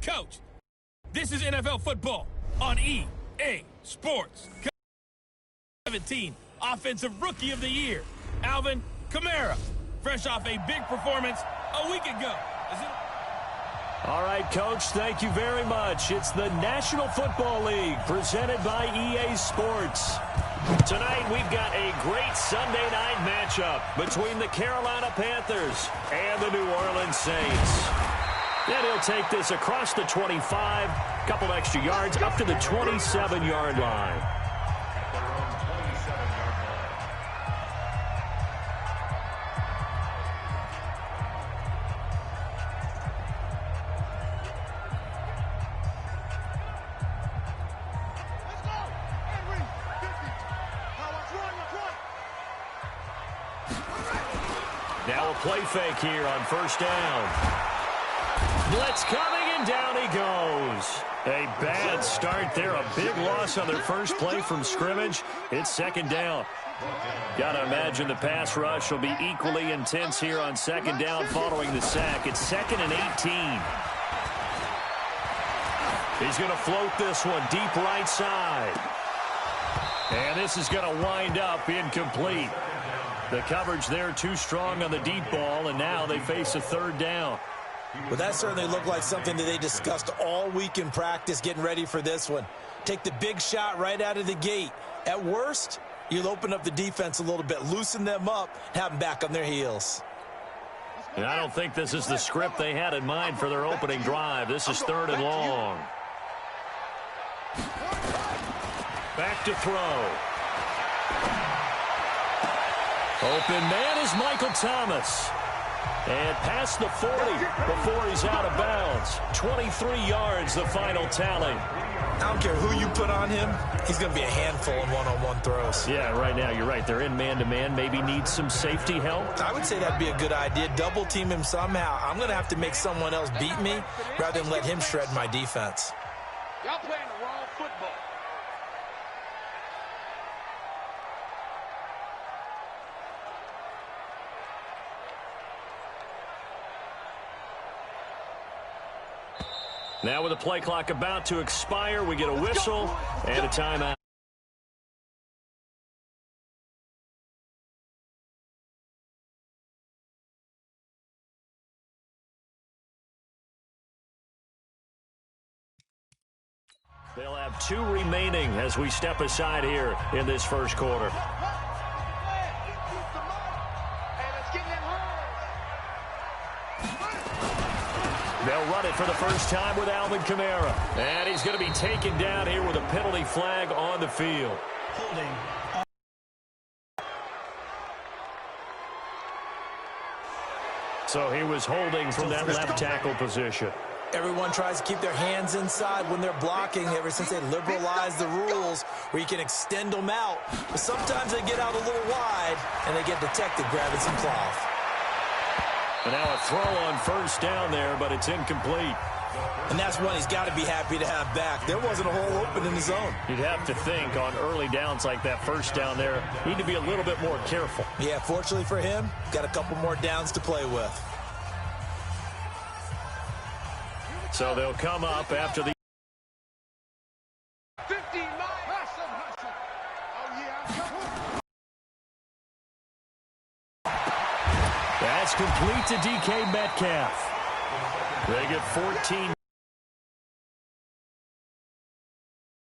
Coach, this is NFL football on EA Sports. 17 Offensive Rookie of the Year, Alvin Kamara, fresh off a big performance a week ago. All right, Coach, thank you very much. It's the National Football League presented by EA Sports. Tonight, we've got a great Sunday night matchup between the Carolina Panthers and the New Orleans Saints. And he'll take this across the 25, couple extra yards, up to the 27-yard line. Now a play fake here on first down. Blitz coming, and down he goes. A bad start there. A big loss on their first play from scrimmage. It's second down. Got to imagine the pass rush will be equally intense here on second down following the sack. It's 2nd and 18. He's going to float this one deep right side. And this is going to wind up incomplete. The coverage there too strong on the deep ball, and now they face a third down. Well, that certainly looked like something that they discussed all week in practice, getting ready for this one. Take the big shot right out of the gate. At worst, you'll open up the defense a little bit, loosen them up, have them back on their heels. And I don't think this is the script they had in mind for their opening drive. This is 3rd and long. Back to throw. Open man is Michael Thomas. And past the 40 before he's out of bounds. 23 yards, the final tally. I don't care who you put on him. He's going to be a handful in one-on-one throws. Yeah, right now, you're right. They're in man-to-man. Maybe need some safety help. I would say that'd be a good idea. Double team him somehow. I'm going to have to make someone else beat me rather than let him shred my defense. Y'all playing the wrong football. Now with the play clock about to expire, we get a whistle and a timeout. They'll have 2 remaining as we step aside here in this first quarter. They'll run it for the first time with Alvin Kamara. And he's going to be taken down here with a penalty flag on the field. Holding. So he was holding from that left tackle position. Everyone tries to keep their hands inside when they're blocking ever since they liberalized the rules where you can extend them out. But sometimes they get out a little wide and they get detected grabbing some cloth. And now a throw on first down there, but it's incomplete. And that's one he's got to be happy to have back. There wasn't a hole open in the zone. You'd have to think on early downs like that first down there, need to be a little bit more careful. Yeah, fortunately for him, got a couple more downs to play with. So they'll come up after the 15 hustle. Oh, yeah. That's complete to DK Metcalf. They get 14.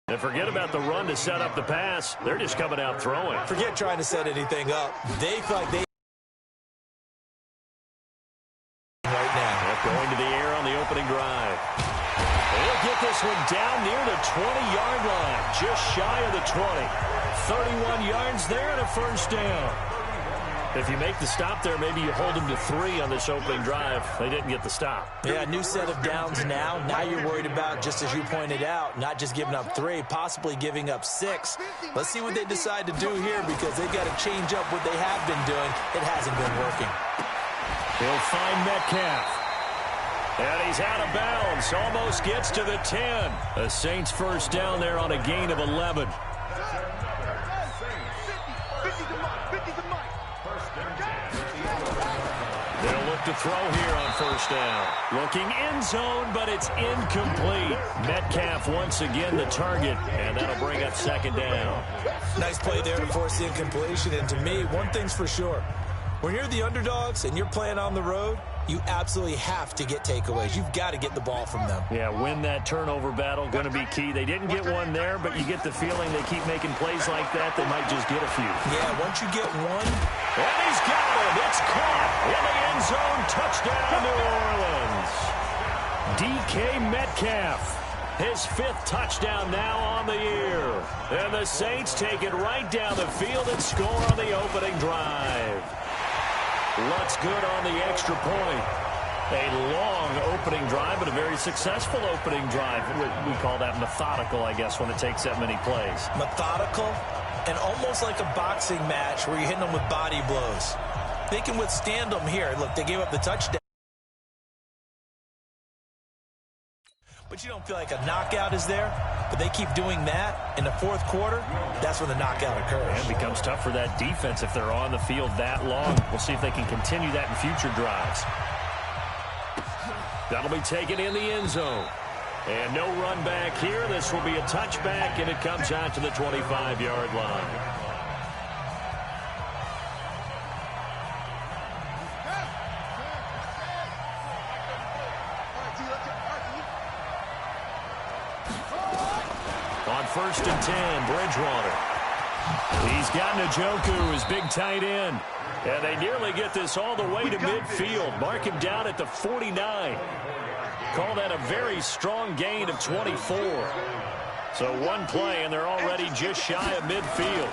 And forget about the run to set up the pass. They're just coming out throwing. Forget trying to set anything up. They feel like they right now. Going to the air on the opening drive. They'll get this one down near the 20-yard line. Just shy of the 20. 31 yards there and a first down. If you make the stop there, maybe you hold them to 3 on this opening drive. They didn't get the stop. Yeah, new set of downs now. Now you're worried about, just as you pointed out, not just giving up 3, possibly giving up 6. Let's see what they decide to do here because they've got to change up what they have been doing. It hasn't been working. He'll find Metcalf. And he's out of bounds. Almost gets to the 10. The Saints first down there on a gain of 11. to throw here on first down. Looking end zone, but it's incomplete. Metcalf once again the target, and that'll bring up second down. Nice play there to force the incompletion. And to me, one thing's for sure. When you're the underdogs and you're playing on the road, you absolutely have to get takeaways. You've got to get the ball from them. Yeah, win that turnover battle, going to be key. They didn't get one there, but you get the feeling they keep making plays like that, they might just get a few. Yeah, once you get one. And he's got it. It's caught in the end zone. Touchdown, New Orleans. DK Metcalf, his 5th touchdown now on the year. And the Saints take it right down the field and score on the opening drive. Looks good on the extra point. A long opening drive, but a very successful opening drive. We call that methodical, I guess, when it takes that many plays. Methodical and almost like a boxing match where you're hitting them with body blows. They can withstand them here. Look, they gave up the touchdown. But you don't feel like a knockout is there. But they keep doing that in the 4th quarter. That's when the knockout occurs. And it becomes tough for that defense if they're on the field that long. We'll see if they can continue that in future drives. That'll be taken in the end zone. And no run back here. This will be a touchback, and it comes out to the 25-yard line. On 1st and 10, Bridgewater. He's got Njoku, his big tight end. And they nearly get this all the way to midfield. Mark him down at the 49. Call that a very strong gain of 24. So one play, and they're already just shy of midfield.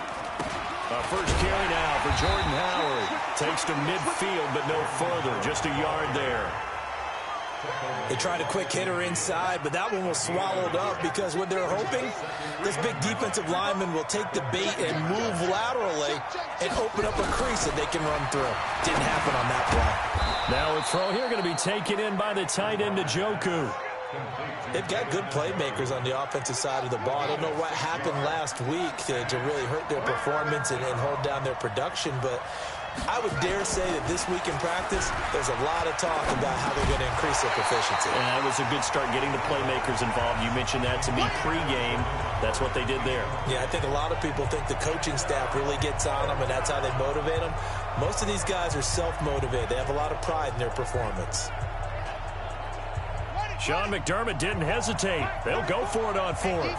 First carry now for Jordan Howard. Takes to midfield, but no further. Just a yard there. They tried a quick hitter inside, but that one was swallowed up because what they're hoping, this big defensive lineman will take the bait and move laterally and open up a crease that they can run through. Didn't happen on that play. Now a throw here going to be taken in by the tight end Njoku. They've got good playmakers on the offensive side of the ball. I don't know what happened last week to really hurt their performance and hold down their production, but I would dare say that this week in practice, there's a lot of talk about how they're going to increase their proficiency. And that was a good start getting the playmakers involved. You mentioned that to me pregame. That's what they did there. Yeah, I think a lot of people think the coaching staff really gets on them, and that's how they motivate them. Most of these guys are self-motivated. They have a lot of pride in their performance. Sean McDermott didn't hesitate. They'll go for it on 4th.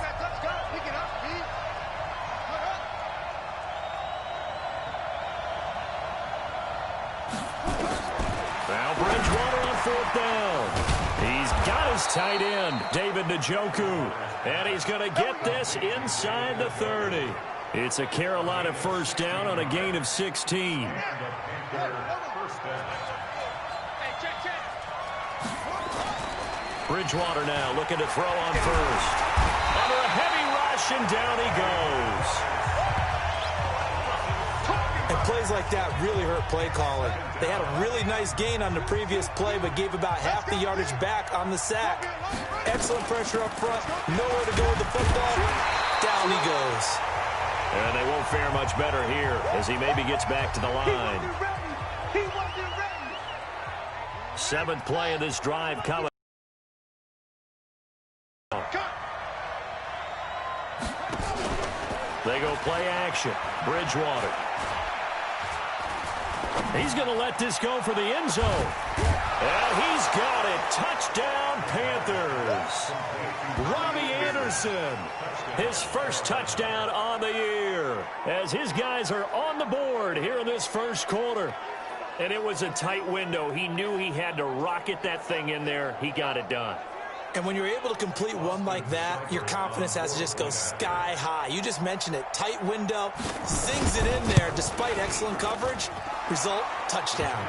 Now Bridgewater on 4th down. He's got his tight end, David Njoku. And he's going to get this inside the 30. It's a Carolina first down on a gain of 16. Bridgewater now looking to throw on 1st. Under a heavy rush, and down he goes. And plays like that really hurt play calling. They had a really nice gain on the previous play, but gave about half the yardage back on the sack. Excellent pressure up front. Nowhere to go with the football. Down he goes. And they won't fare much better here as he maybe gets back to the line. 7th play of this drive coming. They go play action. Bridgewater. He's going to let this go for the end zone. And he's got it. Touchdown, Panthers. Robbie Anderson, his first touchdown on the year, as his guys are on the board here in this first quarter. And it was a tight window. He knew he had to rocket that thing in there. He got it done. And when you're able to complete one like that, your confidence has to just go sky high. You just mentioned it. Tight window, zings it in there despite excellent coverage. Result, touchdown.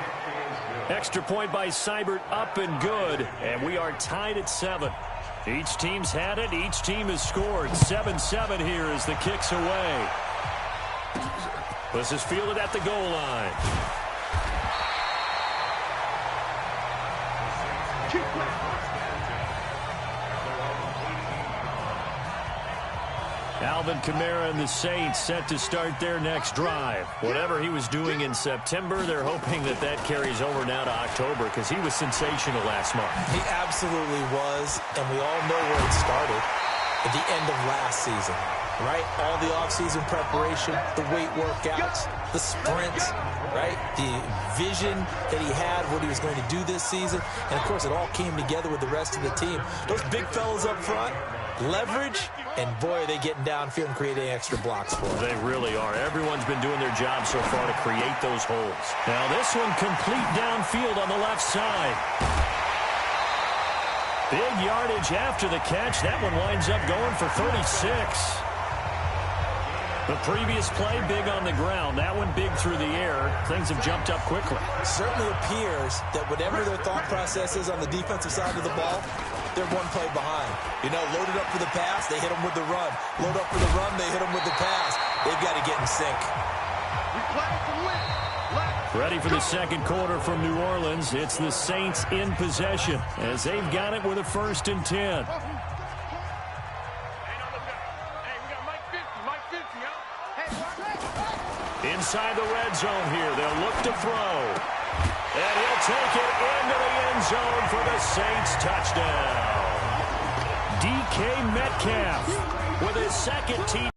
Extra point by Seibert, up and good. And we are tied at 7. Each team's had it. Each team has scored. 7-7 here as the kick's away. This is fielded at the goal line. Alvin Kamara and the Saints set to start their next drive. Whatever he was doing in September, they're hoping that that carries over now to October because he was sensational last month. He absolutely was, and we all know where it started at the end of last season, right? All the offseason preparation, the weight workouts, the sprints, right? The vision that he had, what he was going to do this season, and, of course, it all came together with the rest of the team. Those big fellas up front, leverage, and boy, are they getting downfield and creating extra blocks for them. They really are. Everyone's been doing their job so far to create those holes. Now this one complete downfield on the left side. Big yardage after the catch. That one winds up going for 36. The previous play, big on the ground. That one big through the air. Things have jumped up quickly. Certainly appears that whatever their thought process is on the defensive side of the ball, they're one play behind. You know, loaded up for the pass, they hit them with the run. Load up for the run, they hit them with the pass. They've got to get in sync. Ready for the second quarter from New Orleans. It's the Saints in possession as they've got it with a 1st and 10. Inside the red zone here. They'll look to throw. And he'll take it into the end zone for the Saints touchdown. DK Metcalf with his second TD.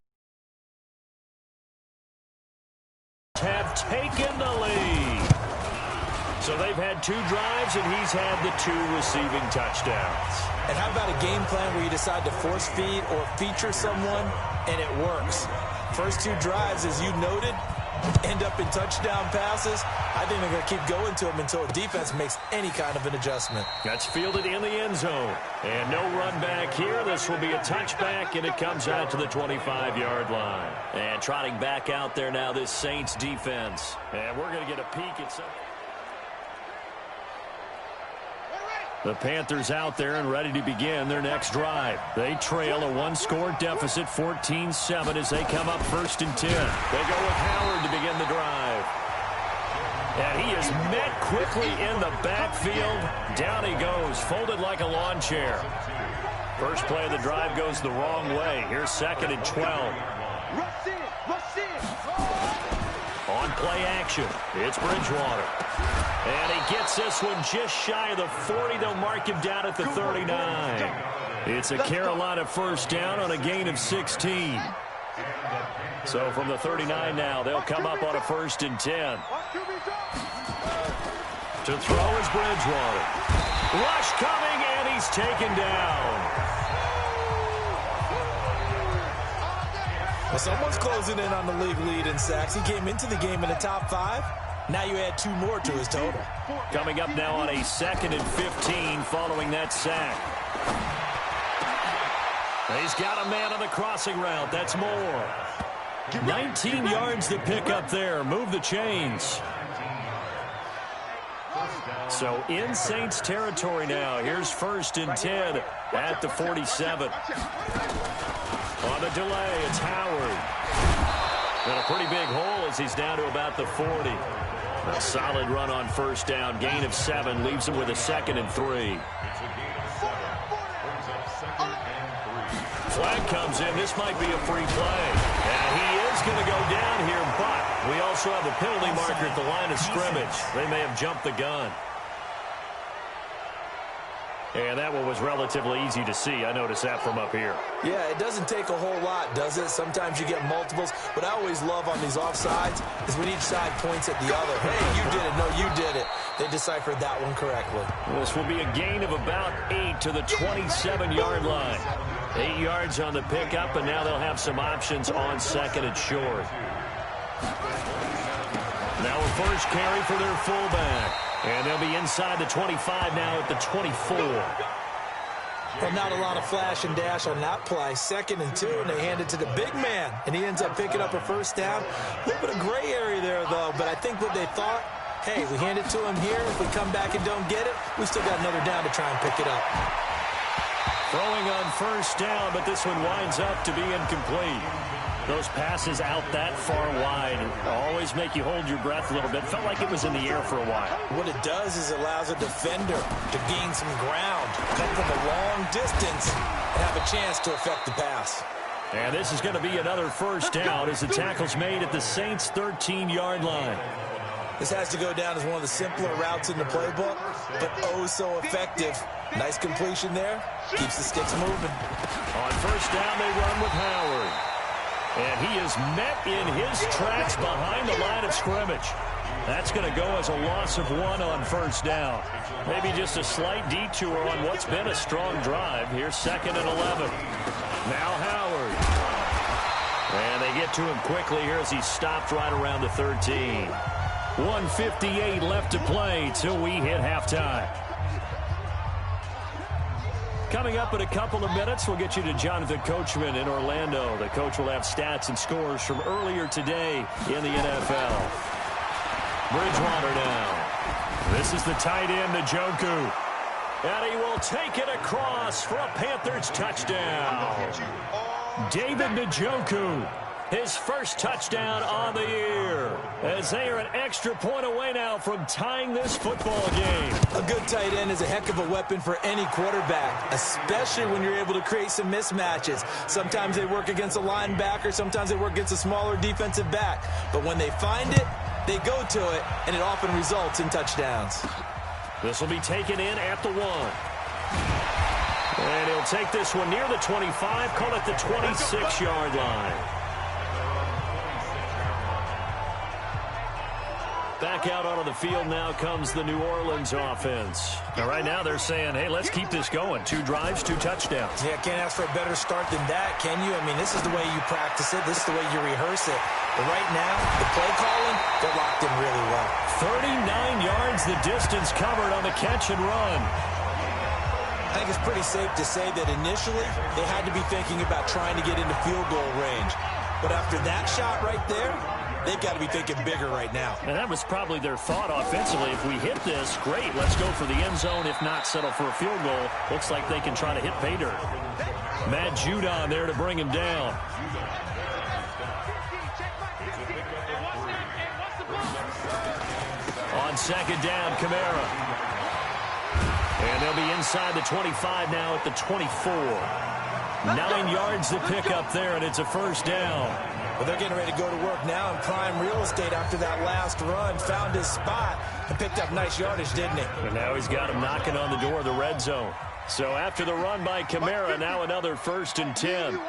Have taken the lead. So they've had 2 drives, and he's had the 2 receiving touchdowns. And how about a game plan where you decide to force feed or feature someone, and it works? First 2 drives, as you noted, end up in touchdown passes. I think they're going to keep going to them until the defense makes any kind of an adjustment. That's fielded in the end zone. And no run back here. This will be a touchback, and it comes out to the 25-yard line. And trotting back out there now, this Saints defense. And we're going to get a peek at some. The Panthers out there and ready to begin their next drive. They trail a 1-score deficit, 14-7, as they come up 1st and 10. They go with Howard to begin the drive. And he is met quickly in the backfield. Down he goes, folded like a lawn chair. First play of the drive goes the wrong way. Here's 2nd and 12. On play action, it's Bridgewater. And he gets this one just shy of the 40. They'll mark him down at the 39. It's a Carolina 1st down on a gain of 16. So from the 39 now, they'll come up on a 1st and 10. To throw is Bridgewater. Rush coming, and he's taken down. Well, someone's closing in on the league lead in sacks. He came into the game in the top 5. Now you add 2 more to his total. Coming up now on a 2nd and 15 following that sack. He's got a man on the crossing route. That's more. 19 yards to pick up there. Move the chains. So in Saints territory now. Here's 1st and 10 at the 47. On the delay, it's Howard. And a pretty big hole as he's down to about the 40. A solid run on 1st down. Gain of 7 leaves him with a 2nd and 3. Flag comes in. This might be a free play. And he is going to go down here, but we also have a penalty marker at the line of scrimmage. They may have jumped the gun. And that one was relatively easy to see. I noticed that from up here. Yeah, it doesn't take a whole lot, does it? Sometimes you get multiples. What I always love on these offsides is when each side points at the other. Hey, you did it. No, you did it. They deciphered that one correctly. This will be a gain of about 8 to the 27-yard line. 8 yards on the pickup, and now they'll have some options on 2nd and short. Now a first carry for their fullback. And they'll be inside the 25 now at the 24. Well, not a lot of flash and dash on that play. 2nd and 2, and they hand it to the big man. And he ends up picking up a 1st down. A little bit of gray area there, though. But I think what they thought, hey, we hand it to him here. If we come back and don't get it, we still got another down to try and pick it up. Throwing on 1st down, but this one winds up to be incomplete. Those passes out that far wide always make you hold your breath a little bit. Felt like it was in the air for a while. What it does is it allows a defender to gain some ground, come from a long distance, and have a chance to affect the pass. And this is going to be another first down as the tackle's made at the Saints' 13-yard line. This has to go down as one of the simpler routes in the playbook, but oh so effective. Nice completion there. Keeps the sticks moving. On first down, they run with Howard. And he is met in his tracks behind the line of scrimmage. That's going to go as a loss of 1 on first down. Maybe just a slight detour on what's been a strong drive. Here's 2nd and 11. Now Howard. And they get to him quickly here as he stopped right around the 13. 1:58 left to play till we hit halftime. Coming up in a couple of minutes, we'll get you to Jonathan Coachman in Orlando. The coach will have stats and scores from earlier today in the NFL. Bridgewater now. This is the tight end, Njoku. And he will take it across for a Panthers touchdown. David Njoku, his first touchdown on the year, as they are an extra point away now from tying this football game. A good tight end is a heck of a weapon for any quarterback, especially when you're able to create some mismatches. Sometimes they work against a linebacker, sometimes they work against a smaller defensive back. But when they find it, they go to it, and it often results in touchdowns. This will be taken in at the 1. And he'll take this one near the 25, call it the 26-yard line. Back out onto the field now comes the New Orleans offense. Now, right now they're saying, hey, let's keep this going. 2 drives, 2 touchdowns. Yeah, can't ask for a better start than that, can you? I mean, this is the way you practice it. This is the way you rehearse it. But right now, the play calling, they're locked in really well. 39 yards the distance covered on the catch and run. I think it's pretty safe to say that initially they had to be thinking about trying to get into field goal range. But after that shot right there, they've got to be thinking bigger right now. And that was probably their thought offensively. If we hit this, great, let's go for the end zone. If not, settle for a field goal. Looks like they can try to hit pay dirt. Matt Judon there to bring him down. On second down, Kamara. And they'll be inside the 25 now at the 24. 9 yards to pick up there, and it's a first down. Well, they're getting ready to go to work now in prime real estate after that last run. Found his spot and picked up nice yardage, didn't he? And now he's got him knocking on the door of the red zone. So after the run by Kamara, now another 1st and 10.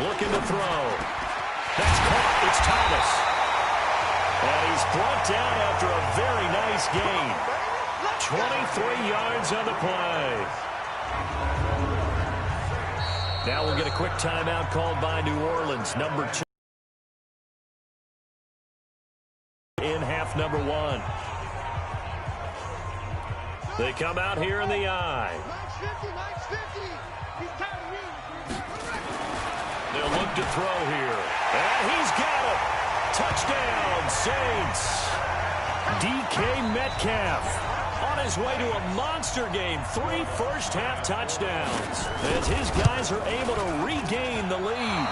Looking to throw. That's caught. It's Thomas. And he's brought down after a very nice gain. 23 yards on the play. Now we'll get a quick timeout called by New Orleans, number 2. In half number 1. They come out here in the eye. They'll look to throw here. And he's got it. Touchdown, Saints. DK Metcalf on his way to a monster game. 3 first-half touchdowns as his guys are able to regain the lead.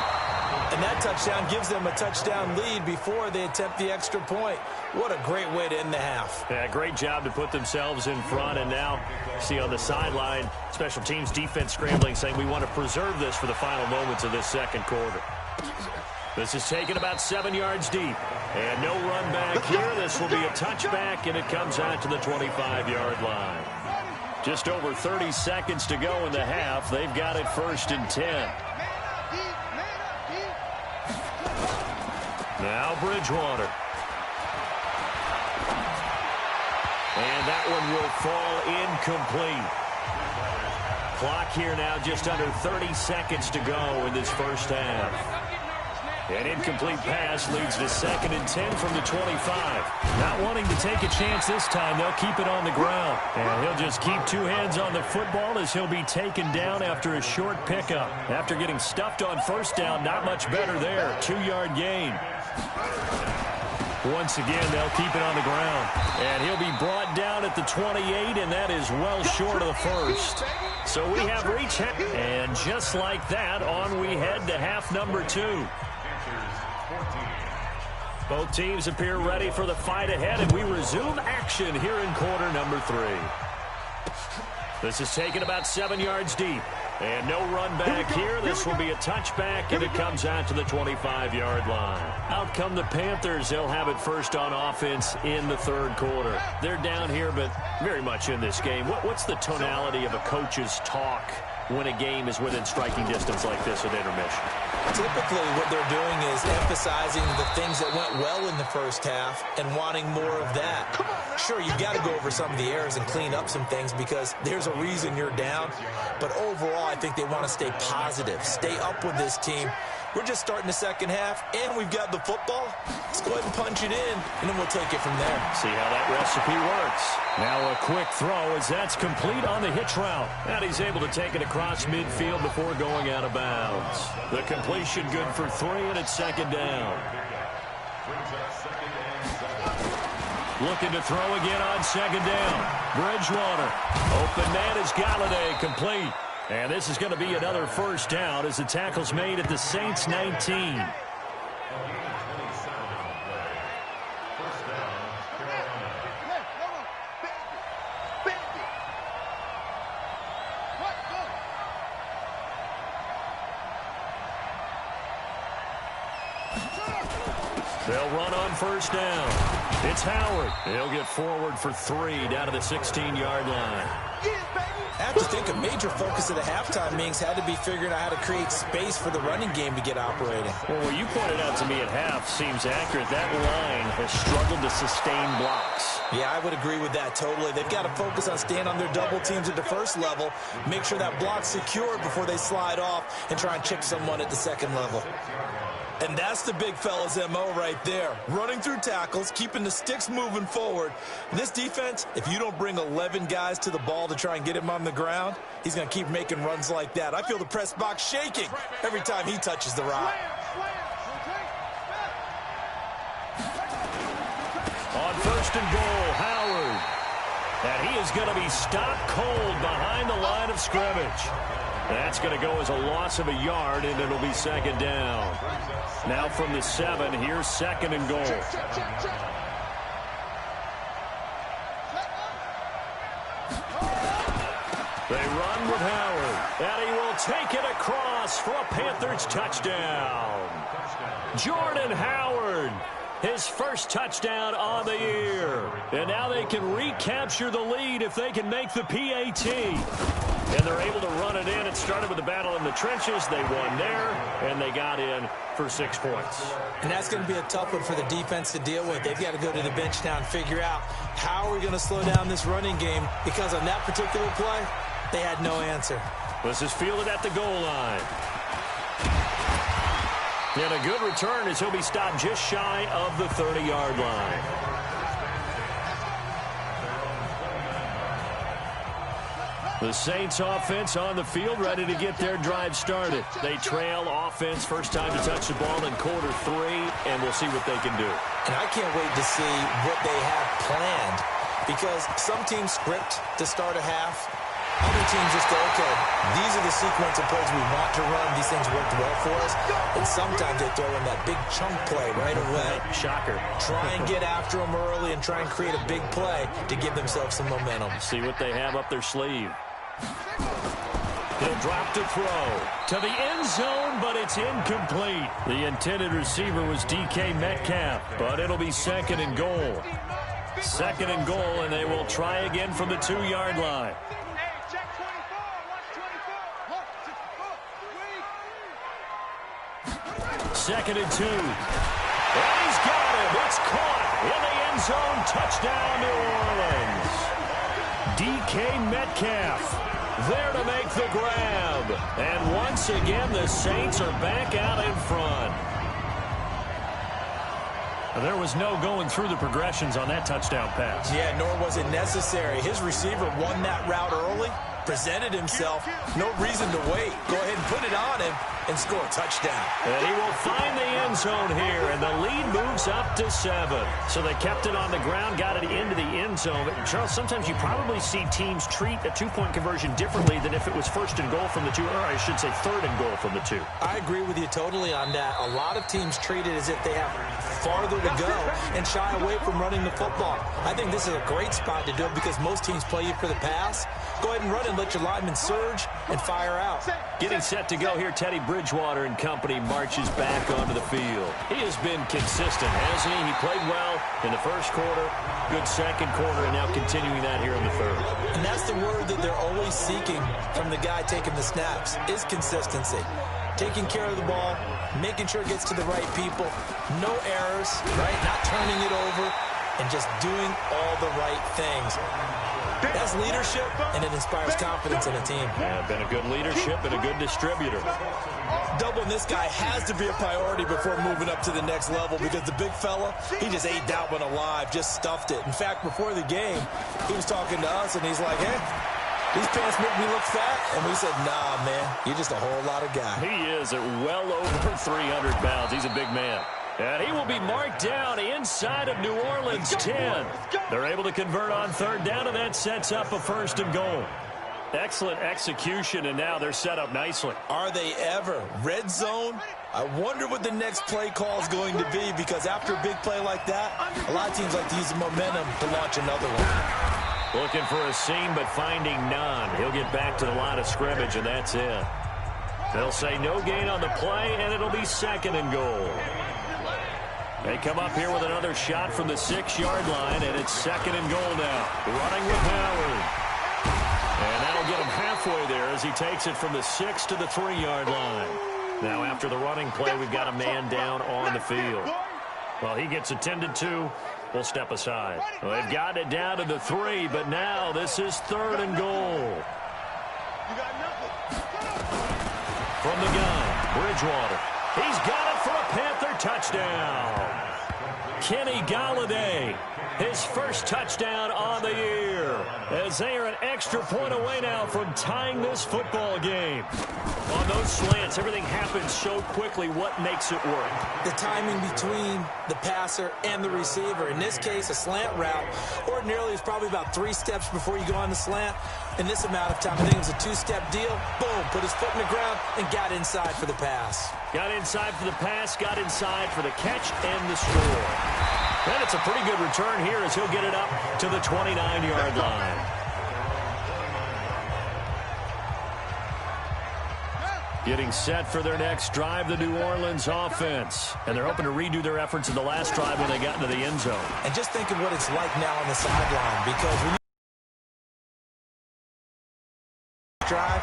And that touchdown gives them a touchdown lead before they attempt the extra point. What a great way to end the half. Yeah, great job to put themselves in front. And now, see on the sideline, special teams defense scrambling, saying we want to preserve this for the final moments of this second quarter. This is taken about 7 yards deep. And no run back here. This will be a touchback, and it comes out to the 25-yard line. Just over 30 seconds to go in the half. They've got it 1st and 10. Now Bridgewater. And that one will fall incomplete. Clock here now just under 30 seconds to go in this first half. An incomplete pass leads to 2nd and 10 from the 25. Not wanting to take a chance this time, they'll keep it on the ground. And he'll just keep 2 hands on the football as he'll be taken down after a short pickup. After getting stuffed on first down, not much better there. 2-yard gain. Once again, they'll keep it on the ground. And he'll be brought down at the 28, and that is well short of the first. So we have reached, and just like that, on we head to half number 2. Both teams appear ready for the fight ahead, and we resume action here in quarter number 3. This is taken about 7 yards deep. And no run back here. This will be a touchback, and it comes out to the 25-yard line. Out come the Panthers. They'll have it first on offense in the third quarter. They're down here, but very much in this game. What's the tonality of a coach's talk when a game is within striking distance like this at intermission? Typically, what they're doing is emphasizing the things that went well in the first half and wanting more of that. Sure, you've got to go over some of the errors and clean up some things because there's a reason you're down. But overall, I think they want to stay positive, stay up with this team. We're just starting the second half, and we've got the football. Let's go ahead and punch it in, and then we'll take it from there. See how that recipe works. Now a quick throw as that's complete on the hitch route. And he's able to take it across midfield before going out of bounds. The completion good for 3, and it's second down. Looking to throw again on second down. Bridgewater. Open man is Galladay, complete. And this is going to be another first down as the tackle's made at the Saints 19. They'll run on first down. It's Howard. He'll get forward for 3 down to the 16-yard line. I have to think a major focus of the halftime meetings had to be figuring out how to create space for the running game to get operating. Well, what you pointed out to me at half seems accurate. That line has struggled to sustain blocks. Yeah, I would agree with that totally. They've got to focus on staying on their double teams at the first level, make sure that block's secured before they slide off and try and chip someone at the second level. And that's the big fella's MO right there. Running through tackles, keeping the sticks moving forward. This defense, if you don't bring 11 guys to the ball to try and get him on the ground, he's going to keep making runs like that. I feel the press box shaking every time he touches the rock. On first and goal, Howard. And he is going to be stopped cold behind the line of scrimmage. That's going to go as a loss of a yard, and it'll be second down. Now from the 7, here's second and goal. They run with Howard, and he will take it across for a Panthers touchdown. Jordan Howard, his first touchdown on the year. And now they can recapture the lead if they can make the PAT. And they're able to run it in. It started with a battle in the trenches. They won there, and they got in for 6 points. And that's going to be a tough one for the defense to deal with. They've got to go to the bench now and figure out how are we going to slow down this running game, because on that particular play, they had no answer. This is fielded at the goal line. And a good return as he'll be stopped just shy of the 30-yard line. The Saints offense on the field, ready to get their drive started. They trail offense, first time to touch the ball in quarter 3, and we'll see what they can do. And I can't wait to see what they have planned, because some teams script to start a half. Other teams just go, okay, these are the sequence of plays we want to run. These things worked well for us. And sometimes they throw in that big chunk play right away. Shocker. Try and get after them early and try and create a big play to give themselves some momentum. See what they have up their sleeve. He'll drop to throw to the end zone, but it's incomplete. The intended receiver was DK Metcalf, but it'll be second and goal. Second and goal, and they will try again from the 2-yard line. Second and 2. And he's got him. It's caught in the end zone. Touchdown, New Orleans. DK Metcalf there to make the grab. And once again, the Saints are back out in front. There was no going through the progressions on that touchdown pass. Yeah, nor was it necessary. His receiver won that route early, presented himself. No reason to wait. Go ahead and put it on him and score a touchdown. And he will find the end zone here, and the lead moves up to 7. So they kept it on the ground, got it into the end zone. But Charles, sometimes you probably see teams treat a 2-point conversion differently than if it was first and goal from the 2, or I should say third and goal from the 2. I agree with you totally on that. A lot of teams treat it as if they have farther to go and shy away from running the football. I think this is a great spot to do it because most teams play you for the pass. Go ahead and run and let your linemen surge and fire out. Getting set to go here, Teddy Bridgewater and company marches back onto the field. He has been consistent, hasn't he? He played well in the first quarter, good second quarter, and now continuing that here in the third. And that's the word that they're always seeking from the guy taking the snaps, is consistency. Taking care of the ball, making sure it gets to the right people, no errors, right? Not turning it over, and just doing all the right things. That's leadership, and it inspires confidence in a team. Yeah, been a good leadership and a good distributor. Doubling this guy has to be a priority before moving up to the next level because the big fella, he just ate that one alive, just stuffed it. In fact, before the game, he was talking to us, and he's like, hey, these pants make me look fat. And we said, nah, man, you're just a whole lot of guy. He is at well over 300 pounds. He's a big man. And he will be marked down inside of New Orleans 10. They're able to convert on third down, and that sets up a 1st and goal. Excellent execution, and now they're set up nicely. Are they ever? Red zone? I wonder what the next play call is going to be because after a big play like that, a lot of teams like to use the momentum to launch another one. Looking for a seam, but finding none. He'll get back to the line of scrimmage, and that's it. They'll say no gain on the play, and it'll be 2nd and goal. They come up here with another shot from the 6-yard line, and it's 2nd and goal now. Running with Howard. And that'll get him halfway there as he takes it from the 6 to the 3-yard line. Now after the running play, we've got a man down on the field. Well, he gets attended to. We'll step aside. Well, they've got it down to the 3, but now this is 3rd and goal. From the gun, Bridgewater. He's got it for a Panther touchdown. Kenny Galladay, his first touchdown on the year, as they are an extra point away now from tying this football game. On those slants, everything happens so quickly. What makes it work? The timing between the passer and the receiver. In this case, a slant route ordinarily is probably about 3 steps before you go on the slant. In this amount of time, I think it was a 2-step deal. Boom, put his foot in the ground and got inside for the pass. Got inside for the pass, got inside for the catch and the score. And it's a pretty good return here as he'll get it up to the 29-yard line. Getting set for their next drive, the New Orleans offense. And they're hoping to redo their efforts in the last drive when they got into the end zone. And just think of what it's like now on the sideline, because when you drive,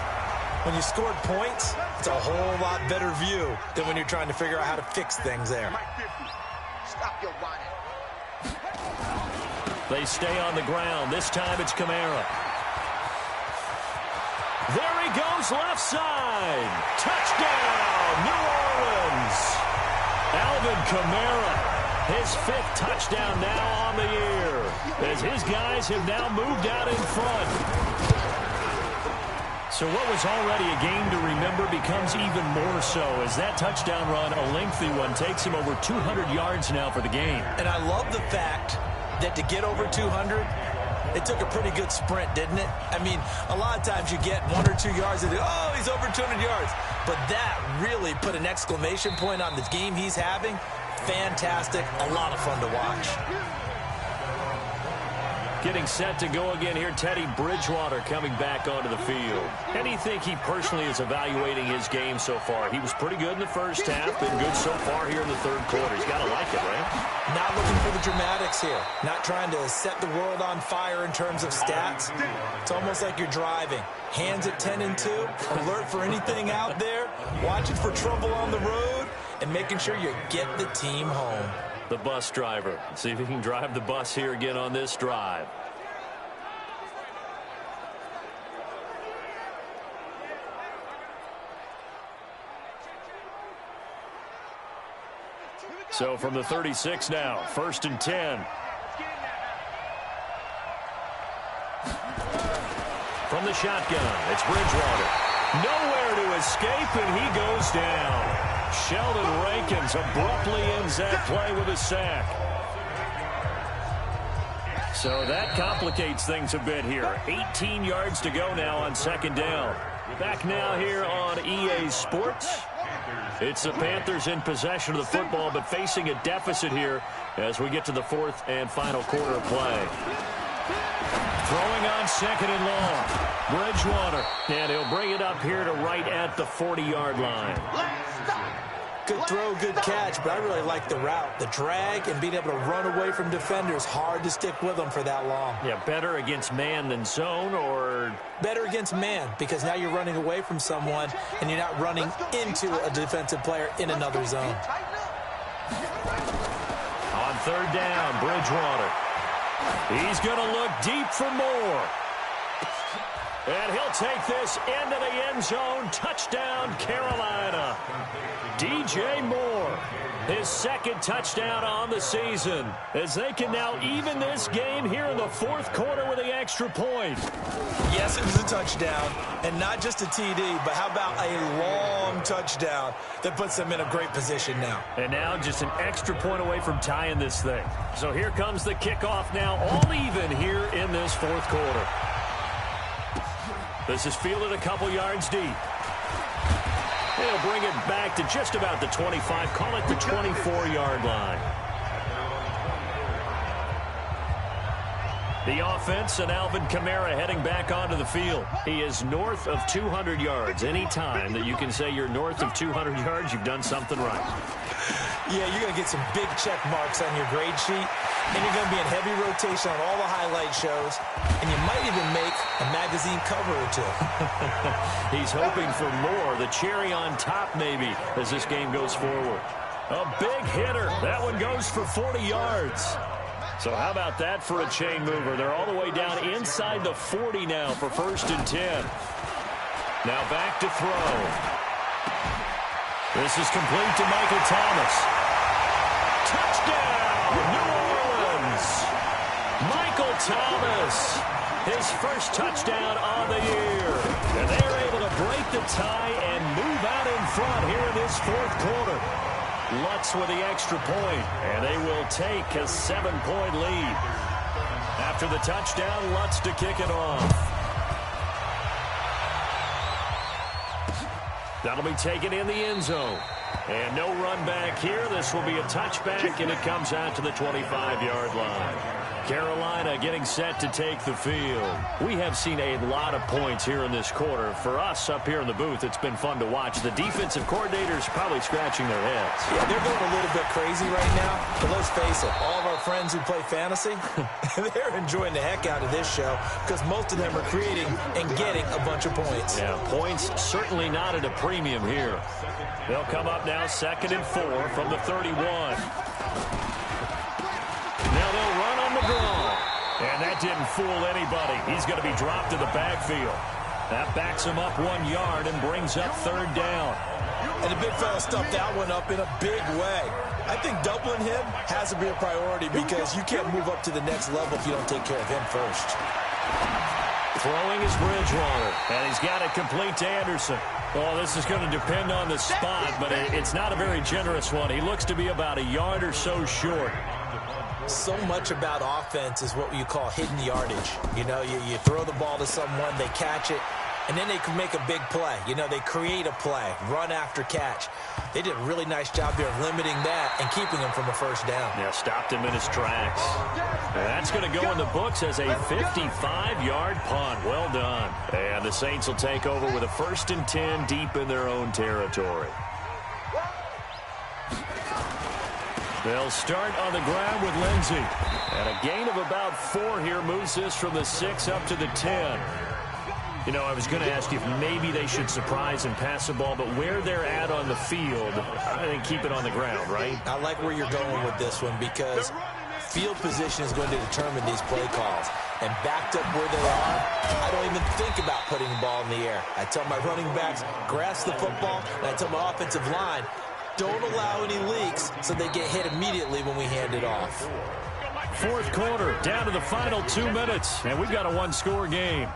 when you scored points, it's a whole lot better view than when you're trying to figure out how to fix things there. Stop your whining. They stay on the ground. This time it's Kamara. There he goes, left side. Touchdown, New Orleans. Alvin Kamara, his 5th touchdown now on the year, as his guys have now moved out in front. So what was already a game to remember becomes even more so as that touchdown run, a lengthy one, takes him over 200 yards now for the game. And I love the fact that to get over 200, it took a pretty good sprint, didn't it? I mean, a lot of times you get 1 or 2 yards and oh, he's over 200 yards. But that really put an exclamation point on the game he's having. Fantastic. A lot of fun to watch. Getting set to go again here, Teddy Bridgewater coming back onto the field. And you think he personally is evaluating his game so far? He was pretty good in the first half, been good so far here in the third quarter. He's got to like it, right? Not looking for the dramatics here. Not trying to set the world on fire in terms of stats. It's almost like you're driving. Hands at 10 and 2, alert for anything out there, watching for trouble on the road, and making sure you get the team home. The bus driver. See if he can drive the bus here again on this drive. So from the 36 now, 1st and 10. From the shotgun, it's Bridgewater. Nowhere to escape, and he goes down. Sheldon Rankins abruptly ends that play with a sack. So that complicates things a bit here. 18 yards to go now on 2nd down. Back now here on EA Sports. It's the Panthers in possession of the football, but facing a deficit here as we get to the fourth and final quarter of play. Throwing on second and long. Bridgewater. And he'll bring it up here to right at the 40-yard line. Good throw, good catch, but I really like the route. The drag and being able to run away from defenders, hard to stick with them for that long. Yeah, better against man than zone, or? Better against man, because now you're running away from someone and you're not running into a defensive player in another zone. On third down, Bridgewater. He's going to look deep for more. And he'll take this into the end zone. Touchdown, Carolina. DJ Moore, his second touchdown on the season, as they can now even this game here in the fourth quarter with the extra point. Yes, it was a touchdown, and not just a TD, but how about a long touchdown that puts them in a great position now. And now just an extra point away from tying this thing. So here comes the kickoff now, all even here in this fourth quarter. This is fielded a couple yards deep. He'll bring it back to just about the 25, call it the 24-yard line. The offense and Alvin Kamara heading back onto the field. He is north of 200 yards. Any time that you can say you're north of 200 yards, you've done something right. Yeah, you're going to get some big check marks on your grade sheet, and you're going to be in heavy rotation on all the highlight shows, and you might even make a magazine cover or two. He's hoping for more, the cherry on top maybe, as this game goes forward. A big hitter. That one goes for 40 yards. So how about that for a chain mover? They're all the way down inside the 40 now for 1st and 10. Now back to throw. This is complete to Michael Thomas. Touchdown, New Orleans. Michael Thomas, his first touchdown on the year. And they're able to break the tie and move out in front here in this fourth quarter. Lutz with the extra point, and they will take a 7-point lead. After the touchdown, Lutz to kick it off. That'll be taken in the end zone. And no run back here. This will be a touchback, and it comes out to the 25-yard line. Carolina getting set to take the field. We have seen a lot of points here in this quarter. For us up here in the booth, it's been fun to watch. The defensive coordinators probably scratching their heads. Yeah, they're going a little bit crazy right now. But let's face it, all of our friends who play fantasy, they're enjoying the heck out of this show because most of them are creating and getting a bunch of points. Yeah, points certainly not at a premium here. They'll come up now 2nd and 4 from the 31. Now they'll run on the draw. And that didn't fool anybody. He's going to be dropped to the backfield. That backs him up 1 yard and brings up 3rd down. And the big fella stuffed that one up in a big way. I think doubling him has to be a priority because you can't move up to the next level if you don't take care of him first. Throwing is Bridgewater, and he's got it complete to Anderson. Well, this is going to depend on the spot, but it's not a very generous one. He looks to be about a yard or so short. So much about offense is what you call hidden yardage. You know, you throw the ball to someone, they catch it, and then they can make a big play. You know, they create a play, run after catch. They did a really nice job there of limiting that and keeping him from a first down. Yeah, stopped him in his tracks. And that's going to go in the books as a 55-yard punt. Well done. And the Saints will take over with a 1st and 10 deep in their own territory. They'll start on the ground with Lindsey. And a gain of about 4 here moves this from the 6 up to the 10. You know, I was going to ask you if maybe they should surprise and pass the ball, but where they're at on the field, I think keep it on the ground, right? I like where you're going with this one because field position is going to determine these play calls. And backed up where they are, I don't even think about putting the ball in the air. I tell my running backs, grasp the football, and I tell my offensive line, don't allow any leaks so they get hit immediately when we hand it off. Fourth quarter, down to the final 2 minutes, and we've got a one-score game.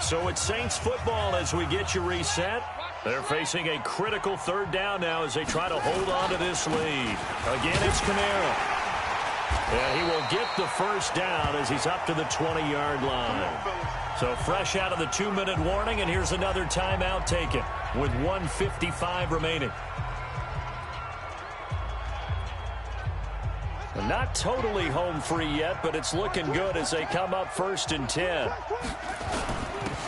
So it's Saints football as we get you reset. They're facing a critical 3rd down now as they try to hold on to this lead. Again, it's Kamara. And he will get the first down as he's up to the 20-yard line. So fresh out of the 2-minute warning, and here's another timeout taken with 1:55 remaining. Not totally home free yet, but it's looking good as they come up 1st and 10.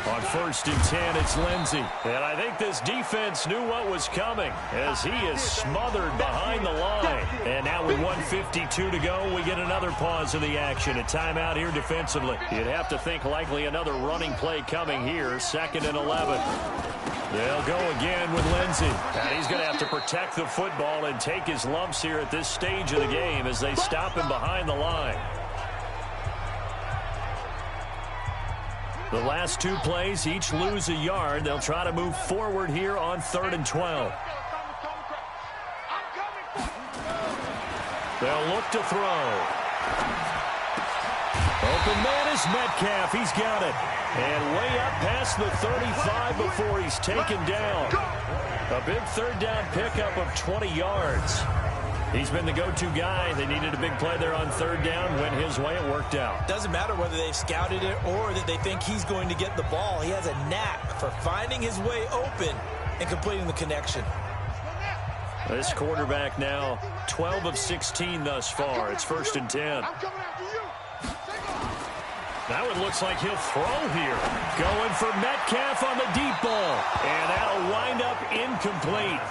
On 1st and 10, it's Lindsey. And I think this defense knew what was coming as he is smothered behind the line. And now with 1:52 to go, we get another pause in the action. A timeout here defensively. You'd have to think likely another running play coming here. 2nd and 11. They'll go again with Lindsey. And he's going to have to protect the football and take his lumps here at this stage of the game as they stop him behind the line. The last 2 plays each lose a yard. They'll try to move forward here on 3rd and 12. They'll look to throw. Open man is Metcalf. He's got it. And way up past the 35 before he's taken down. A big 3rd down pickup of 20 yards. He's been the go-to guy. They needed a big play there on 3rd down. Went his way. It worked out. Doesn't matter whether they've scouted it or that they think he's going to get the ball. He has a knack for finding his way open and completing the connection. This quarterback now 12 of 16 thus far. It's 1st and 10. That one looks like he'll throw here. Going for Metcalf on the deep ball. And that'll wind up incomplete.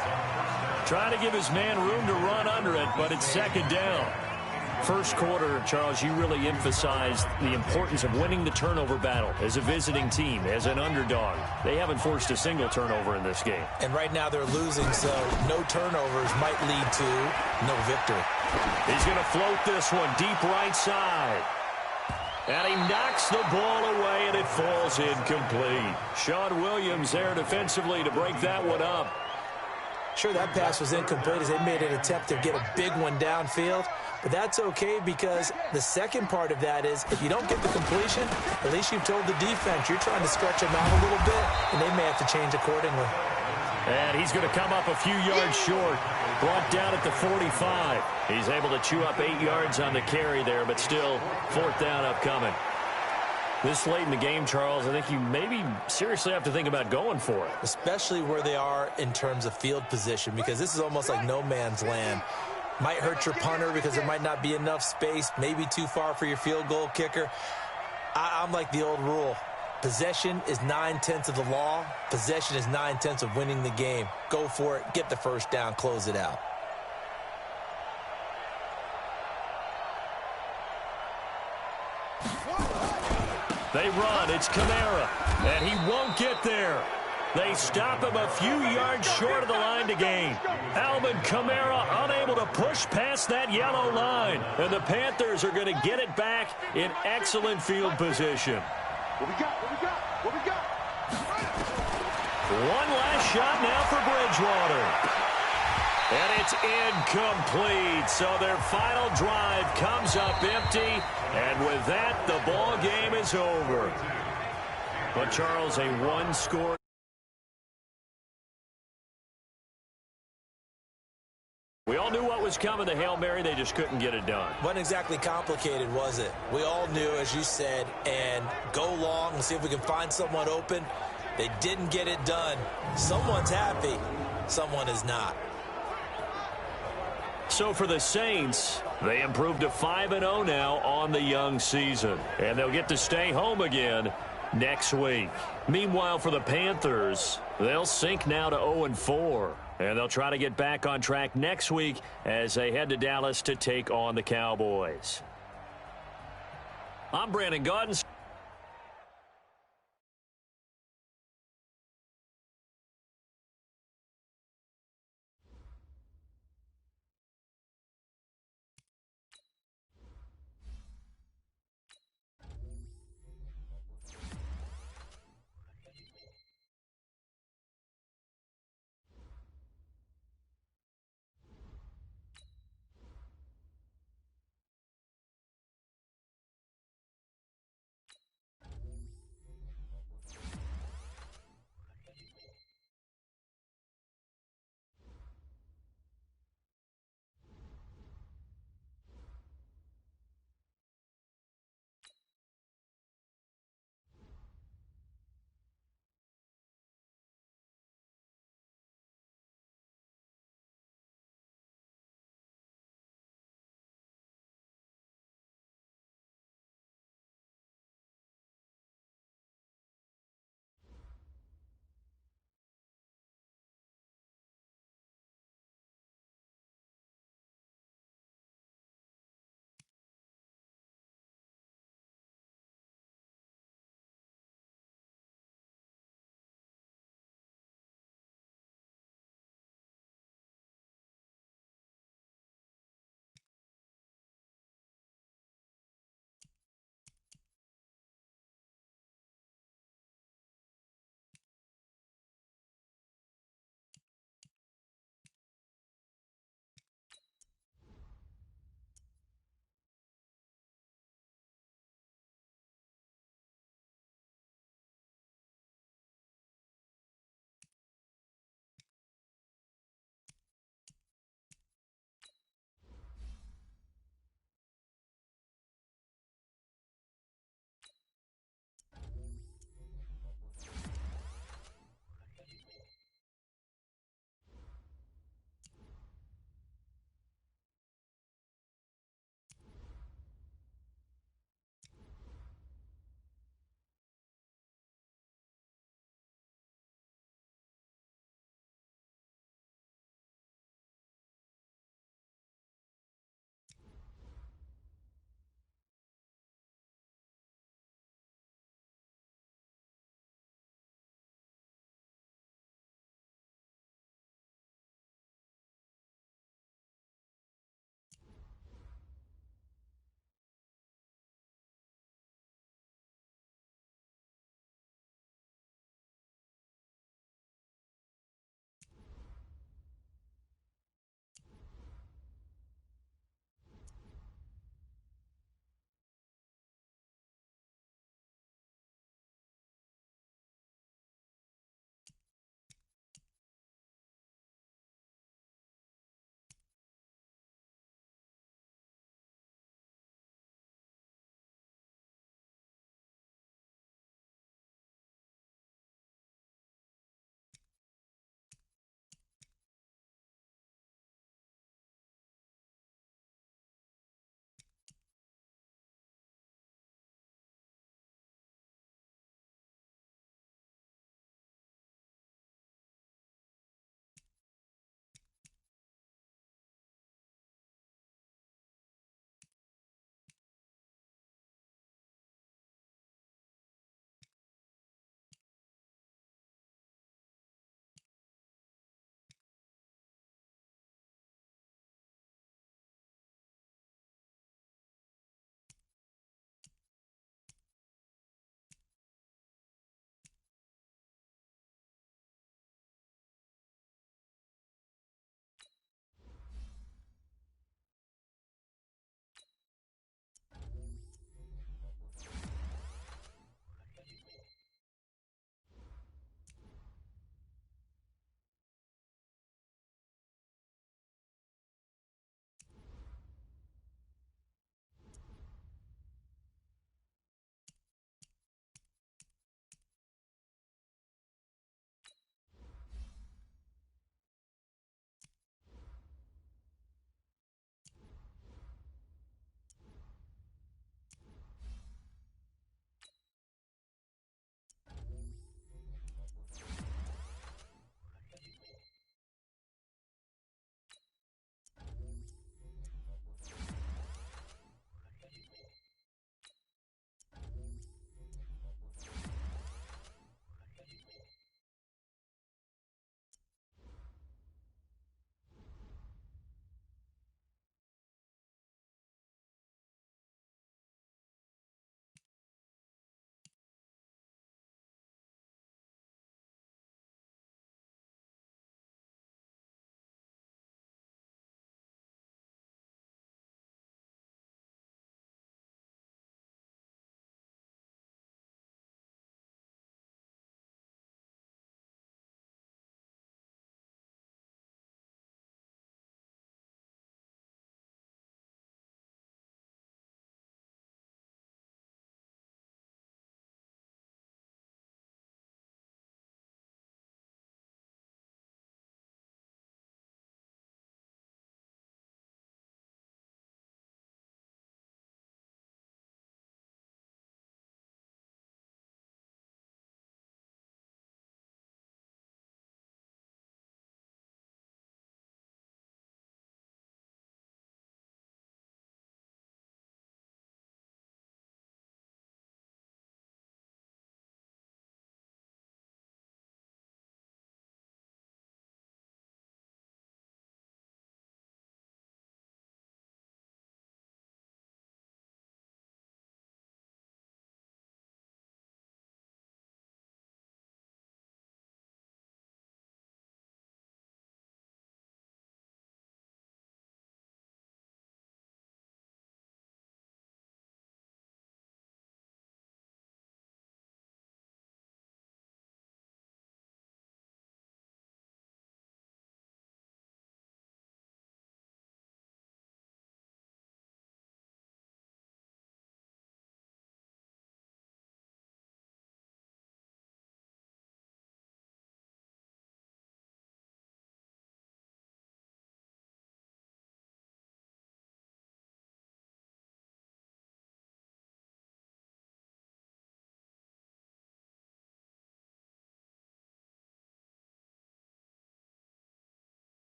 Trying to give his man room to run under it, but it's 2nd down. First quarter, Charles, you really emphasized the importance of winning the turnover battle as a visiting team, as an underdog. They haven't forced a single turnover in this game. And right now they're losing, so no turnovers might lead to no victory. He's going to float this one deep right side. And he knocks the ball away, and it falls incomplete. Sean Williams there defensively to break that one up. Sure, that pass was incomplete as they made an attempt to get a big one downfield. But that's okay because the second part of that is if you don't get the completion, at least you've told the defense you're trying to stretch them out a little bit, and they may have to change accordingly. And he's going to come up a few yards short. Brought down at the 45. He's able to chew up 8 yards on the carry there, but still 4th down upcoming. This late in the game, Charles, I think you maybe seriously have to think about going for it. Especially where they are in terms of field position, because this is almost like no man's land. Might hurt your punter because there might not be enough space, maybe too far for your field goal kicker. I'm like the old rule. Possession is 9/10 of the law. Possession is 9/10 of winning the game. Go for it. Get the first down. Close it out. They run. It's Kamara. And he won't get there. They stop him a few yards short of the line to gain. Alvin Kamara unable to push past that yellow line. And the Panthers are going to get it back in excellent field position. What we got? One last shot now for Bridgewater. And it's incomplete. So their final drive comes up empty. And with that, the ball game is over. But, Charles, a one-score. We all knew what was coming, the Hail Mary. They just couldn't get it done. Wasn't exactly complicated, was it? We all knew, as you said, and go long and see if we can find someone open. They didn't get it done. Someone's happy. Someone is not. So for the Saints, they improved to 5-0 now on the young season. And they'll get to stay home again next week. Meanwhile, for the Panthers, they'll sink now to 0-4. And they'll try to get back on track next week as they head to Dallas to take on the Cowboys. I'm Brandon Gaudens.